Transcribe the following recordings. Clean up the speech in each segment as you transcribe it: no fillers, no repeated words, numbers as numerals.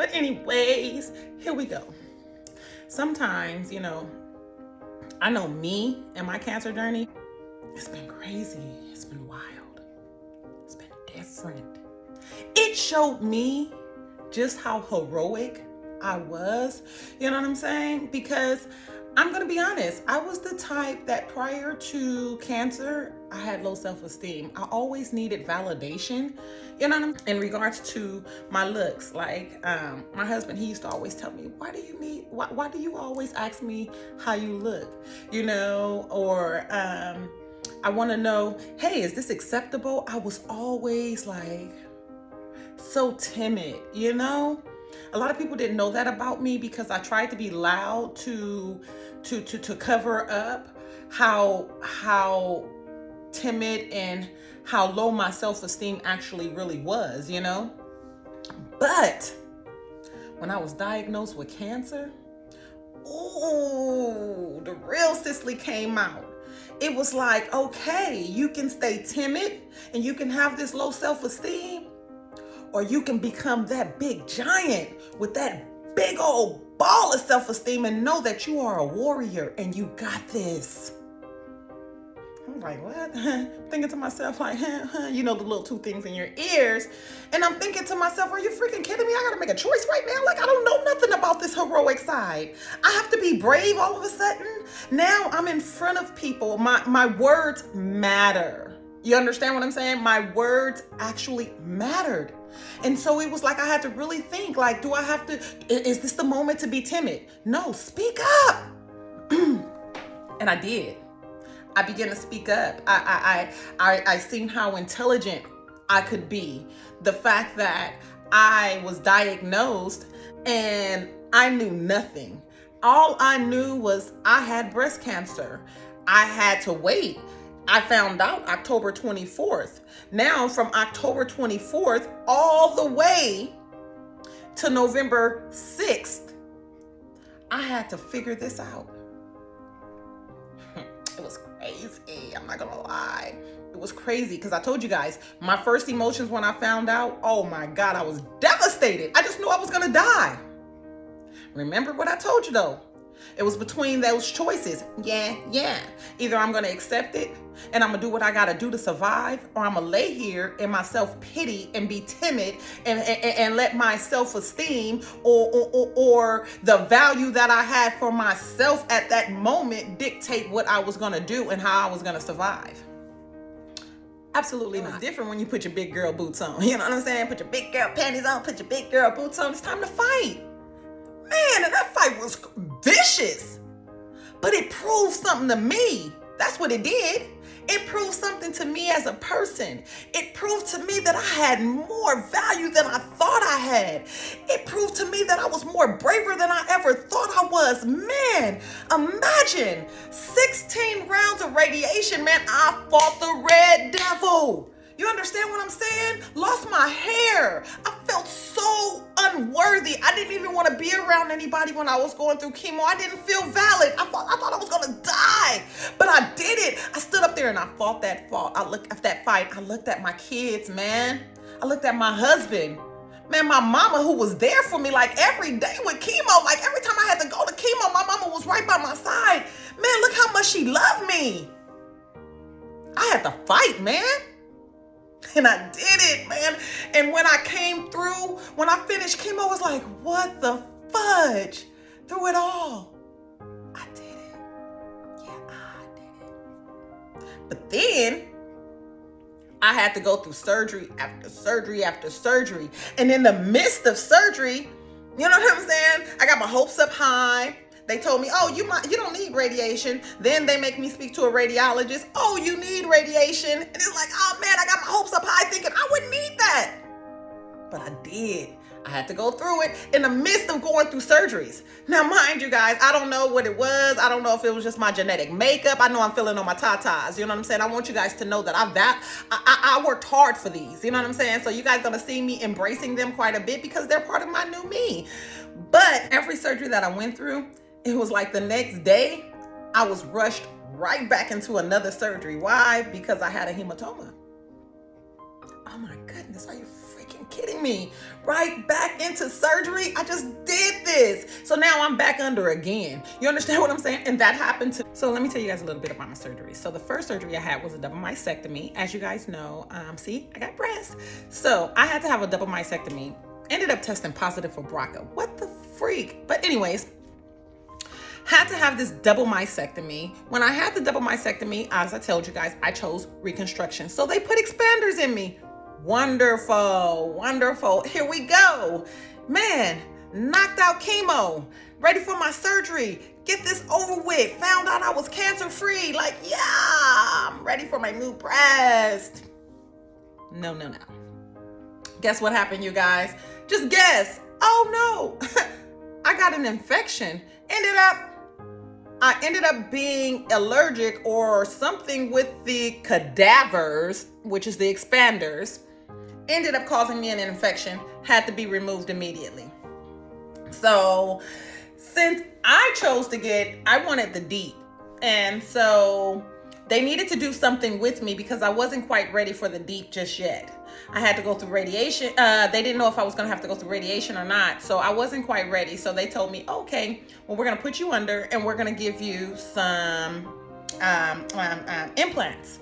But anyways, here we go. Sometimes, I know me and my cancer journey, it's been crazy. It's been wild. It's been different. It showed me just how heroic I was. You know what I'm saying? Because I'm going to be honest, I was the type that prior to cancer, I had low self-esteem. I always needed validation, in regards to my looks. Like my husband, he used to always tell me, why do you always ask me how you look? Or I want to know, hey, is this acceptable? I was always like so timid, A lot of people didn't know that about me because I tried to be loud to cover up how timid and how low my self-esteem actually really was, But when I was diagnosed with cancer, ooh, the real Cicely came out. It was like, okay, you can stay timid and you can have this low self-esteem, or you can become that big giant with that big old ball of self-esteem and know that you are a warrior and you got this. I'm like, what? Thinking to myself, like, the little two things in your ears. And I'm thinking to myself, are you freaking kidding me? I gotta make a choice right now. Like, I don't know nothing about this heroic side. I have to be brave all of a sudden. Now I'm in front of people. My words matter. You understand what I'm saying? My words actually mattered. And so it was like I had to really think, like, do I have to, is this the moment to be timid? No, speak up. And I did. I began to speak up. I seen how intelligent I could be. The fact that I was diagnosed and I knew nothing. All I knew was I had breast cancer. I had to wait. I found out October 24th. Now from October 24th all the way to November 6th, I had to figure this out. It was crazy. I'm not gonna lie. It was crazy because I told you guys, my first emotions when I found out, oh my God, I was devastated. I just knew I was gonna die. Remember what I told you though? It was between those choices. Yeah. Either I'm going to accept it and I'm going to do what I got to do to survive, or I'm going to lay here in my self-pity and be timid and let my self-esteem or the value that I had for myself at that moment dictate what I was going to do and how I was going to survive. Absolutely not. It's different when you put your big girl boots on. You know what I'm saying? Put your big girl panties on, put your big girl boots on. It's time to fight. Man, and that fight was vicious, but it proved something to me. That's what it did. It proved something to me as a person. It proved to me that I had more value than I thought I had. It proved to me that I was more braver than I ever thought I was. Man, imagine 16 rounds of radiation, man. I fought the Red Devil. You understand what I'm saying? Lost my hair. I felt so unworthy. I didn't even want to be around anybody when I was going through chemo. I didn't feel valid. I thought I was going to die. But I did it. I stood up there and I fought that fight. I looked at my kids, man. I looked at my husband. Man, my mama, who was there for me like every day with chemo. Like every time I had to go to chemo, my mama was right by my side. Man, look how much she loved me. I had to fight, man. And I did it, man. And when I came through, when I finished chemo, I was like, what the fudge? Through it all, I did it. Yeah, I did it. But then I had to go through surgery after surgery after surgery. And in the midst of surgery, you know what I'm saying? I got my hopes up high. They told me, oh, you don't need radiation. Then they make me speak to a radiologist. Oh, you need radiation. And it's like, oh man, I got my hopes up high thinking I wouldn't need that. But I did. I had to go through it in the midst of going through surgeries. Now, mind you guys, I don't know what it was. I don't know if it was just my genetic makeup. I know I'm feeling on my tatas. You know what I'm saying? I want you guys to know that I worked hard for these. You know what I'm saying? So you guys gonna see me embracing them quite a bit because they're part of my new me. But every surgery that I went through, it was like the next day, I was rushed right back into another surgery. Why? Because I had a hematoma. Oh my goodness, are you freaking kidding me? Right back into surgery? I just did this. So now I'm back under again. You understand what I'm saying? And that happened to, so let me tell you guys a little bit about my surgery. So the first surgery I had was a double mastectomy. As you guys know, see, I got breasts. So I had to have a double mastectomy. Ended up testing positive for BRCA. What the freak? But anyways, had to have this double mastectomy. When I had the double mastectomy, as I told you guys, I chose reconstruction. So they put expanders in me. Wonderful, wonderful. Here we go. Man, knocked out chemo, ready for my surgery. Get this over with. Found out I was cancer free. Like, yeah, I'm ready for my new breast. No. Guess what happened, you guys? Just guess. Oh no, I got an infection. I ended up being allergic or something with the cadavers, which is the expanders, ended up causing me an infection, had to be removed immediately. So since I chose to I wanted the deep. And so they needed to do something with me because I wasn't quite ready for the deep just yet. I had to go through radiation. They didn't know if I was going to have to go through radiation or not. So I wasn't quite ready. So they told me, okay, well, we're going to put you under and we're going to give you some implants.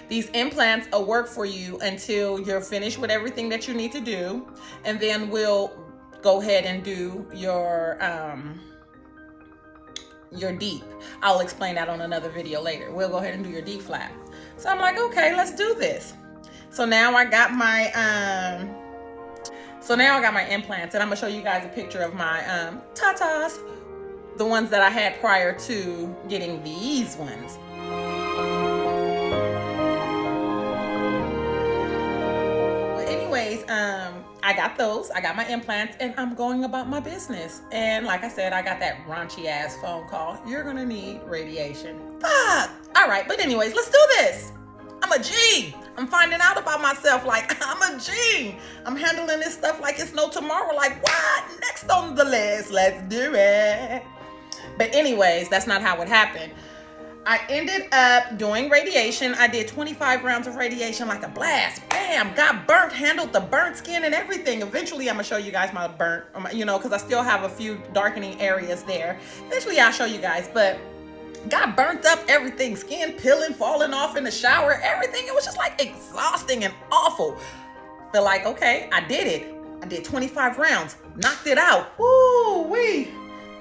These implants will work for you until you're finished with everything that you need to do. And then we'll go ahead and do your deep. I'll explain that on another video later. We'll go ahead and do your deep flap. So I'm like, okay, let's do this. So now I got my implants, and I'm gonna show you guys a picture of my tatas, the ones that I had prior to getting these ones. Well, anyways, I got those. I got my implants, and I'm going about my business. And like I said, I got that raunchy ass phone call. You're gonna need radiation. Fuck. All right, but anyways, let's do this. I'm a G. I'm finding out about myself like I'm a G. I'm handling this stuff like it's no tomorrow. Like, what? Next on the list. Let's do it. But anyways, that's not how it happened. I ended up doing radiation. I did 25 rounds of radiation like a blast. Bam, got burnt, handled the burnt skin and everything. Eventually, I'm gonna show you guys my burnt, because I still have a few darkening areas there. Eventually, I'll show you guys, but got burnt up, everything, skin peeling, falling off in the shower, everything. It was just like exhausting and awful. Feel like, okay, I did it. I did 25 rounds, knocked it out. Woo-wee.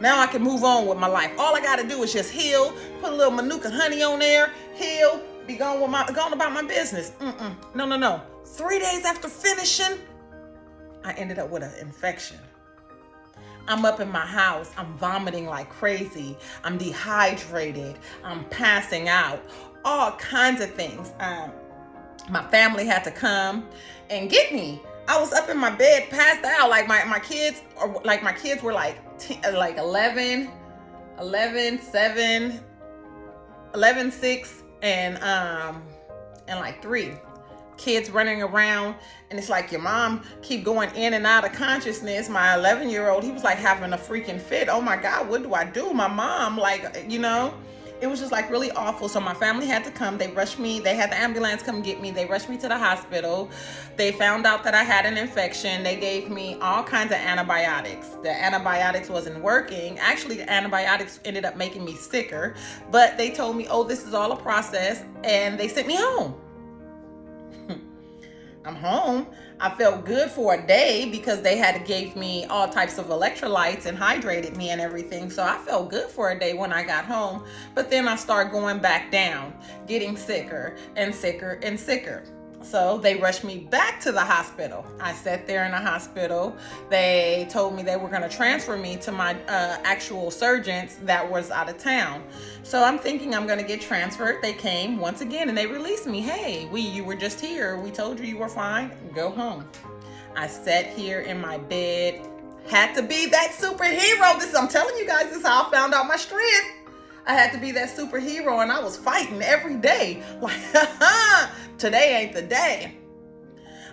Now I can move on with my life. All I gotta do is just heal, put a little Manuka honey on there, heal, be gone about my business. No. 3 days after finishing, I ended up with an infection. I'm up in my house. I'm vomiting like crazy. I'm dehydrated. I'm passing out. All kinds of things. My family had to come and get me. I was up in my bed, passed out. Like my kids were like 11, 7, 11, 6, and like 3. Kids running around, and it's like your mom keep going in and out of consciousness. My 11-year-old, he was like having a freaking fit. Oh my God, what do I do? My mom, it was just like really awful. So my family had to come. They rushed me. They had the ambulance come get me. They rushed me to the hospital. They found out that I had an infection. They gave me all kinds of antibiotics. The antibiotics wasn't working. Actually, the antibiotics ended up making me sicker, but they told me, oh, this is all a process, and they sent me home. I'm home. I felt good for a day because they gave me all types of electrolytes and hydrated me and everything. So I felt good for a day when I got home. But then I started going back down, getting sicker and sicker and sicker. So they rushed me back to the hospital. I sat there in the hospital. They told me they were going to transfer me to my actual surgeons that was out of town. So I'm thinking I'm going to get transferred. They came once again and they released me. Hey, you were just here. We told you were fine. Go home. I sat here in my bed. Had to be that superhero. I'm telling you guys, this is how I found out my strength. I had to be that superhero, and I was fighting every day. Like, today ain't the day.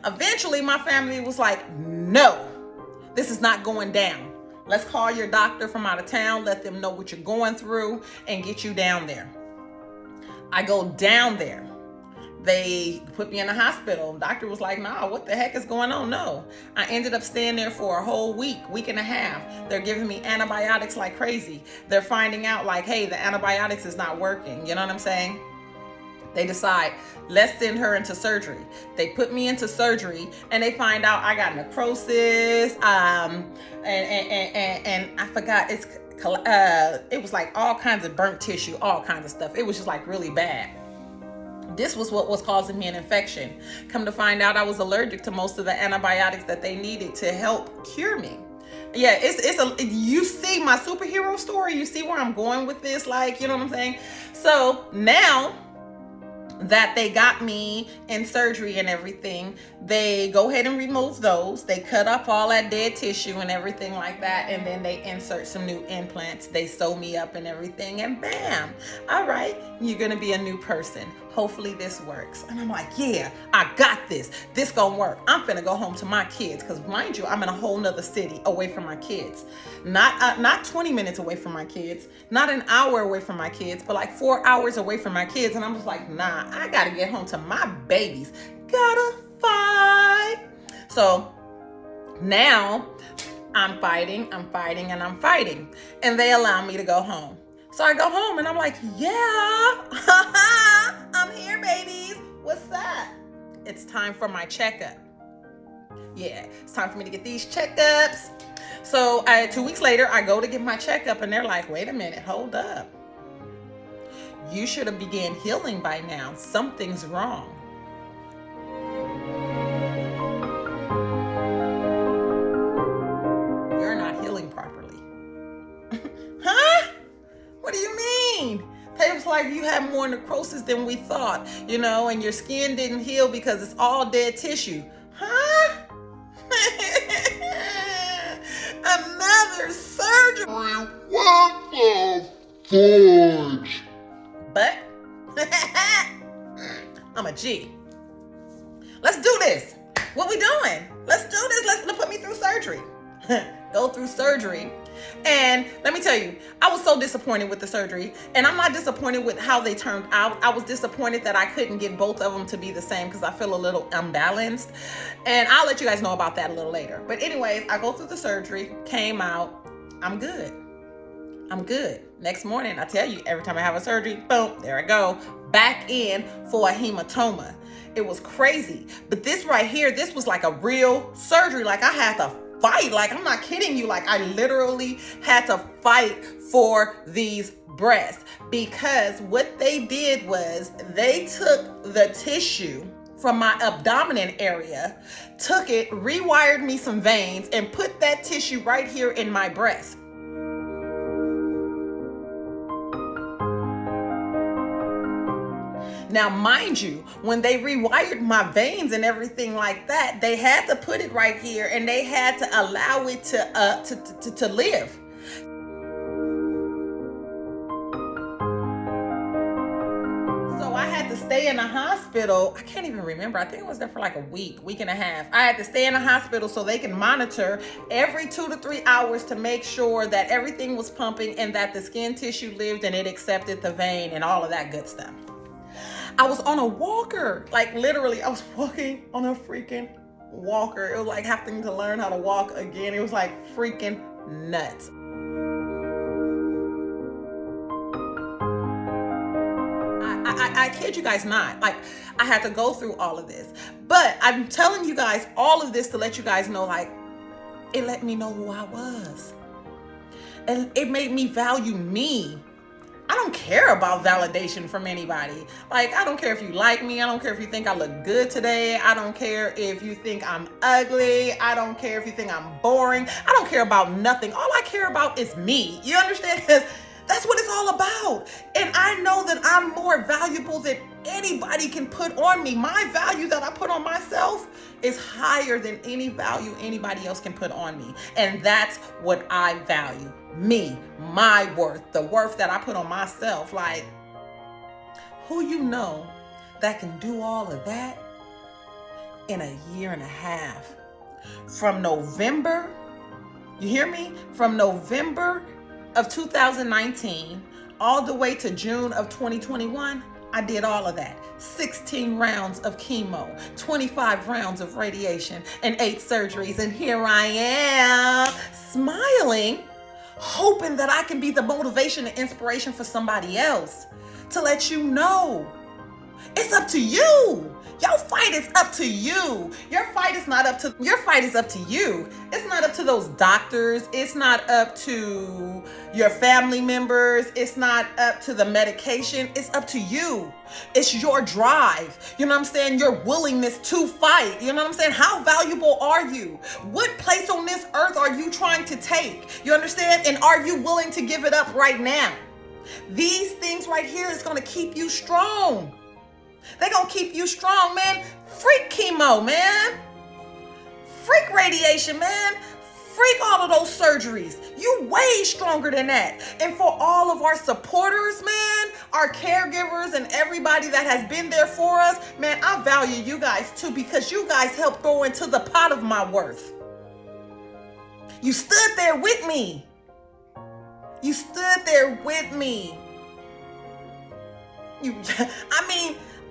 Eventually, my family was like, no, this is not going down. Let's call your doctor from out of town, let them know what you're going through, and get you down there. I go down there. They put me in the hospital. Doctor was like, nah, what the heck is going on? No. I ended up staying there for a whole week and a half. They're giving me antibiotics like crazy. They're finding out like, hey, the antibiotics is not working. You know what I'm saying? They decide, let's send her into surgery. They put me into surgery and they find out I got necrosis, and I forgot, it was like all kinds of burnt tissue, all kinds of stuff. It was just like really bad. This was what was causing me an infection. Come to find out, I was allergic to most of the antibiotics that they needed to help cure me. Yeah, you see my superhero story? You see where I'm going with this? Like, you know what I'm saying? So now that they got me in surgery and everything, they go ahead and remove those. They cut up all that dead tissue and everything like that, and then they insert some new implants. They sew me up and everything, and bam, all right, you're gonna be a new person. Hopefully this works. And I'm like, yeah, I got this. This gonna work. I'm finna go home to my kids, because mind you, I'm in a whole nother city away from my kids. Not 20 minutes away from my kids, not an hour away from my kids, but like 4 hours away from my kids. And I'm just like, nah, I gotta get home to my babies. Gotta fight. So now I'm fighting. And they allow me to go home. So I go home and I'm like, yeah, I'm here, babies. What's up? It's time for my checkup. Yeah, it's time for me to get these checkups. So 2 weeks later, I go to get my checkup and they're like, wait a minute, hold up. You should have began healing by now. Something's wrong. You're not healing properly. Huh? What do you mean? They was like, you have more necrosis than we thought, you know, and your skin didn't heal because it's all dead tissue. Huh? Another surgery. What the fudge? But I'm a G. Let's do this. What we doing? Let's do this. Let's put me through surgery. Go through surgery. And let me tell you, I was so disappointed with the surgery. And I'm not disappointed with how they turned out. I was disappointed that I couldn't get both of them to be the same because I feel a little unbalanced. And I'll let you guys know about that a little later. But anyways, I go through the surgery, came out, I'm good. Next morning, I tell you, every time I have a surgery, boom, there I go, back in for a hematoma. It was crazy. But this right here, this was like a real surgery. Like I had to fight. Like I'm not kidding you. Like I literally had to fight for these breasts, because what they did was they took the tissue from my abdomen area, took it, rewired me some veins, and put that tissue right here in my breast. Now, mind you, when they rewired my veins and everything like that, they had to put it right here and they had to allow it to live. So I had to stay in the hospital. I can't even remember. I think I was there for like a week and a half. I had to stay in the hospital so they can monitor every 2 to 3 hours to make sure that everything was pumping and that the skin tissue lived and it accepted the vein and all of that good stuff. I was on a walker, like literally I was walking on a freaking walker. It was like having to learn how to walk again. It was like freaking nuts. I kid you guys not. Like I had to go through all of this, but I'm telling you guys all of this to let you guys know, like it let me know who I was. And it made me value me. I don't care about validation from anybody. Like, I don't care if you like me. I don't care if you think I look good today. I don't care if you think I'm ugly. I don't care if you think I'm boring. I don't care about nothing. All I care about is me. You understand? Because that's what it's all about. And I know that I'm more valuable than anybody can put on me. My value that I put on myself is higher than any value anybody else can put on me. And that's what I value. Me, my worth, the worth that I put on myself. Like, who you know that can do all of that in a year and a half? From November, you hear me? From November of 2019 all the way to June of 2021, I did all of that. 16 rounds of chemo, 25 rounds of radiation, and 8 surgeries. And here I am, smiling, hoping that I can be the motivation and inspiration for somebody else to let you know it's up to you. Your fight is up to you. Your fight is up to you. It's not up to those doctors. It's not up to your family members. It's not up to the medication. It's up to you. It's your drive. You know what I'm saying? Your willingness to fight. You know what I'm saying? How valuable are you? What place on this earth are you trying to take? You understand? And are you willing to give it up right now? These things right here is going to keep you strong. They're going to keep you strong, man. Freak chemo, man. Freak radiation, man. Freak all of those surgeries. You way stronger than that. And for all of our supporters, man, our caregivers and everybody that has been there for us, man, I value you guys too, because you guys helped throw into the pot of my worth. You stood there with me. You stood there with me.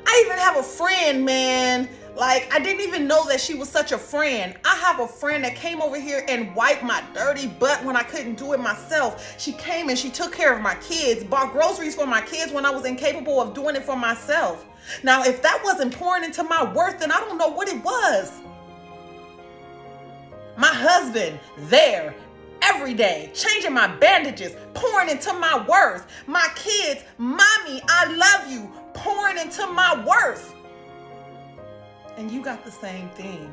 I even have a friend, man. Like, I didn't even know that she was such a friend. I have a friend that came over here and wiped my dirty butt when I couldn't do it myself. She came and she took care of my kids, bought groceries for my kids when I was incapable of doing it for myself. Now, if that wasn't pouring into my worth, then I don't know what it was. My husband, there, every day, changing my bandages, pouring into my worth. My kids, mommy, I love you, pouring into my worth. And you got the same thing.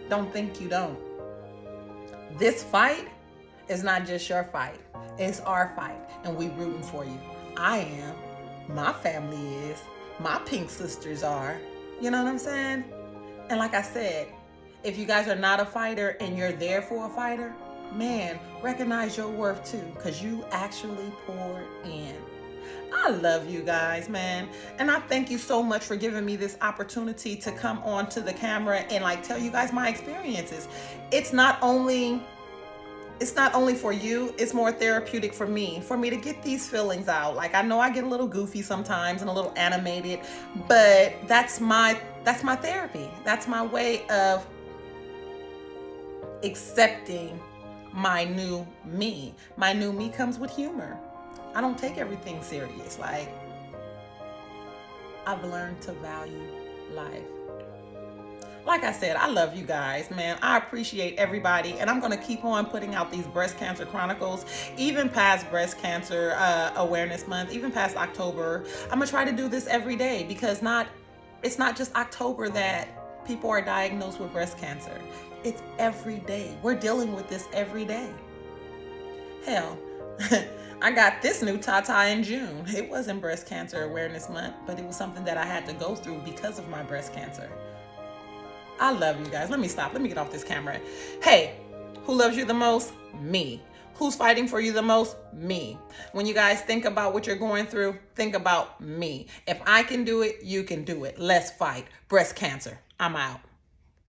Don't think you don't. This fight is not just your fight. It's our fight. And we rooting for you. I am. My family is. My pink sisters are. You know what I'm saying? And like I said, if you guys are not a fighter and you're there for a fighter, man, recognize your worth too, because you actually poured in. I love you guys, man. And I thank you so much for giving me this opportunity to come on to the camera and like tell you guys my experiences. It's not only for you, it's more therapeutic for me to get these feelings out. Like, I know I get a little goofy sometimes and a little animated, but that's my therapy. That's my way of accepting my new me. My new me comes with humor. I don't take everything serious. Like, I've learned to value life. Like I said, I love you guys, man. I appreciate everybody. And I'm going to keep on putting out these breast cancer chronicles, even past breast cancer awareness month, even past October. I'm going to try to do this every day, because it's not just October that people are diagnosed with breast cancer. It's every day. We're dealing with this every day. Hell, I got this new Tata in June. It wasn't breast cancer awareness month, but it was something that I had to go through because of my breast cancer. I love you guys. Let me stop. Let me get off this camera. Hey, who loves you the most? Me. Who's fighting for you the most? Me. When you guys think about what you're going through, think about me. If I can do it, you can do it. Let's fight breast cancer. I'm out.